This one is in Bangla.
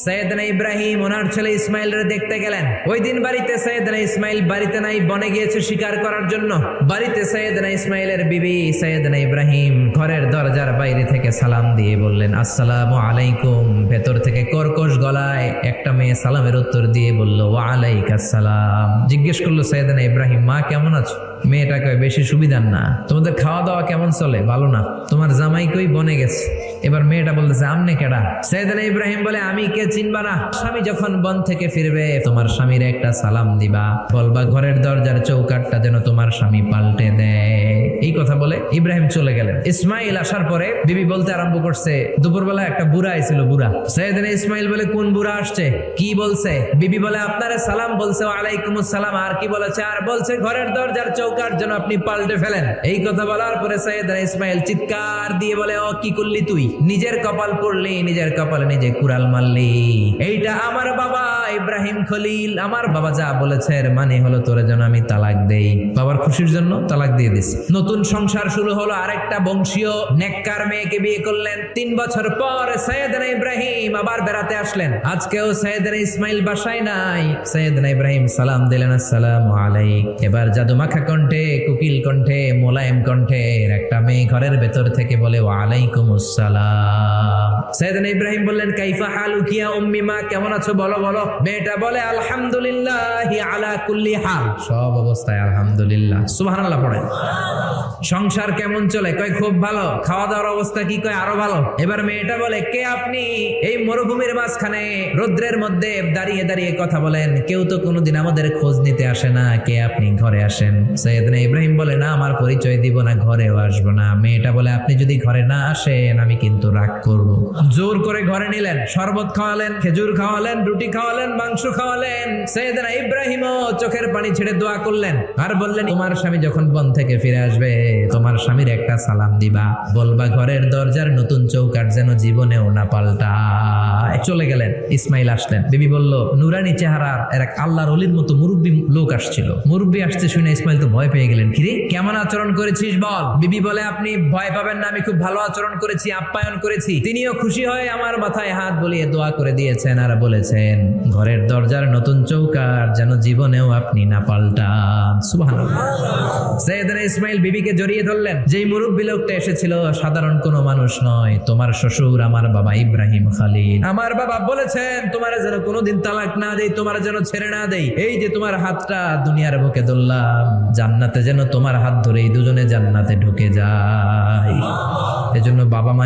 সৈয়দনা ইব্রাহিম ওনার ছেলে ইসমাইলের দেখতে গেলেন। ওই দিন বাড়িতে সৈয়দনা ইসমাইল বাড়িতে নাই, বনে গিয়েছে শিকার করার জন্য। বাড়িতে সৈয়দনা ইসমাইলের বিবি সৈয়দনা ইব্রাহিম ঘরের দরজার বাইরে থেকে সালাম দিয়ে বললেন, আসসালামু আলাইকুম। ভেতর থেকে কর্কশ গলায় একটা মেয়ে সালামের উত্তর দিয়ে বলল, ওয়া আলাইকাস সালাম। জিজ্ঞেস করলো সৈয়দনা ইব্রাহিম, মা কেমন আছো? মেয়েটা কয়, বেশি সুবিধার না। তোমাদের খাওয়া দাওয়া কেমন চলে? ভালো না। তোমার জামাই কই? বনে গেছে। এবার মেয়েটা বলতেছে, আমনে কেডা? সৈয়দনা ইব্রাহিম বলে, আমি কে চিনবা না? স্বামী যখন বন থেকে ফিরবে তোমার স্বামীর একটা সালাম দিবা, বলবা ঘরের দরজার চৌকাটটা যেন তোমার স্বামী পাল্টে দেয়। এই কথা বলে ইব্রাহিম চলে গেলেন। ইসমাইল আসার পরে বিবি বলতে আরম্ভ করছে, দুপুরবেলা একটা বুড়া আইছিল। বুড়া সৈয়দনা ইসমাইল বলে, কোন বুড়া আসছে? কি বলছে? বিবি বলে, আপনারে সালাম বলছে। ওয়ালাইকুমুস সালাম। আর কি বলেছে? আর বলছে ঘরের দরজার চৌকাট যেন আপনি পাল্টে ফেলেন। এই কথা বলার পরে সৈয়দনা ইসমাইল চিৎকার দিয়ে বলে, ও কি করলি তুই? নিজের কপাল পড়লি, নিজের কপালে নিজে কুড়াল মারলি। এইটা আমার বাবা ইব্রাহিম খলিল, আমার বাবা যা বলেছে এর মানে হলো তোরে যেন আমি তালাক দেই। বাবার খুশির জন্য তালাক দিয়ে দিছি। নতুন সংসার শুরু হলো। আরেকটা বংশীয় নেককার মেয়েকে বিয়ে করলেন। 3 বছর পর সৈয়দনা ইব্রাহিম আবার বেড়াতে আসলেন। আজকেও সৈয়দনা ইসমাইল বাসায় নাই। সৈয়দনা ইব্রাহিম সালাম দিলেন, আসসালামু আলাইক। এবার জাদুমাখা কণ্ঠে, কুকিল কণ্ঠে, মোলায়েম কণ্ঠে একটা মেয়ে ঘরের ভেতর থেকে বলে, ওয়া আলাইকুমুস সালাম। সৈয়দনা ইব্রাহিম বললেন, কাইফা হালুকি ইয়া উম্মি, মা কেমন আছো? বলো বলো। মেয়েটা বলে, আলহামদুলিল্লাহি আলা কুল্লি হাল, সব অবস্থায় আলহামদুলিল্লাহ। সুবহানাল্লাহ পড়ে। সংসার কেমন চলে? কয় খুব ভালো। খাওয়া দাওয়ার অবস্থা কি? কয় আরো ভালো। এবার মেয়েটা বলে, কে আপনি? এই মরুভূমির মাঝখানে রৌদ্রের মধ্যে দাঁড়িয়ে দাঁড়িয়ে কথা বলেন, কেউ তো কোনোদিন আমাদের খোঁজ নিতে আসে না। কে আপনি? ঘরে আসেন। সৈয়দনা ইব্রাহিম বলে, না আমার পরিচয় দিব না, ঘরেও আসবো না। মেয়েটা বলে, আপনি যদি ঘরে না আসেন আমি কিন্তু রাগ করব। জোর করে ঘরে নিলেন, শরবত খাওয়ালেন, খেজুর খাওয়ালেন, রুটি খাওয়ালেন, মাংস খাওয়ালেন। সৈয়দনা ইব্রাহিমও চোখের পানি ছেড়ে দোয়া করলেন আর বললেন, তোমার স্বামী যখন বন থেকে ফিরে আসবে তোমার স্বামীর একটা সালাম দিবা, বলবা ঘরের দরজার নতুন চৌকাট যেন জীবনেও না পাল্টায়। চলে গেলেন। ইসমাইল আসলেন। বিবি বলল, নুরানি চেহারার এক আল্লাহর ওলির মতো মুরব্বী লোক আসছিল। মুরব্বী আসছে শুনে ইসমাইল তো ভয় পেয়ে গেলেন। কিরে, কেমন আচরণ করেছিস বল? বিবি বলে, আপনি ভয় পাবেন না, আমি খুব ভালো আচরণ করেছি, আপ্যায়ন করেছি। তিনিও খুশি হয়ে আমার মাথায় হাত বুলিয়ে দোয়া করে দিয়েছেন আর বলেছেন ঘরের দরজার নতুন চৌকাট যেন জীবনেও আপনি না পাল্টান। সুবহানাল্লাহ। সৈয়দনা ইসমাইল বিবিকে জড়িয়ে ধরলেন। যেই মুরব্বী লোকটা এসেছিল সাধারণ কোনো মানুষ নয়, তোমার শ্বশুর আমার বাবা ইব্রাহিম খলিল। আমার বাবা বলেছেন তোমার যেন কোনোদিন তালাক না দেই, তোমার যেন ছেড়ে না দেই। এই যে তোমার হাতটা দুনিয়ার বুকে ধরলাম, জান্নাতে যেন তোমার হাত ধরেই দুজনে জান্নাতে ঢুকে যায়। এজন্য বাবা মা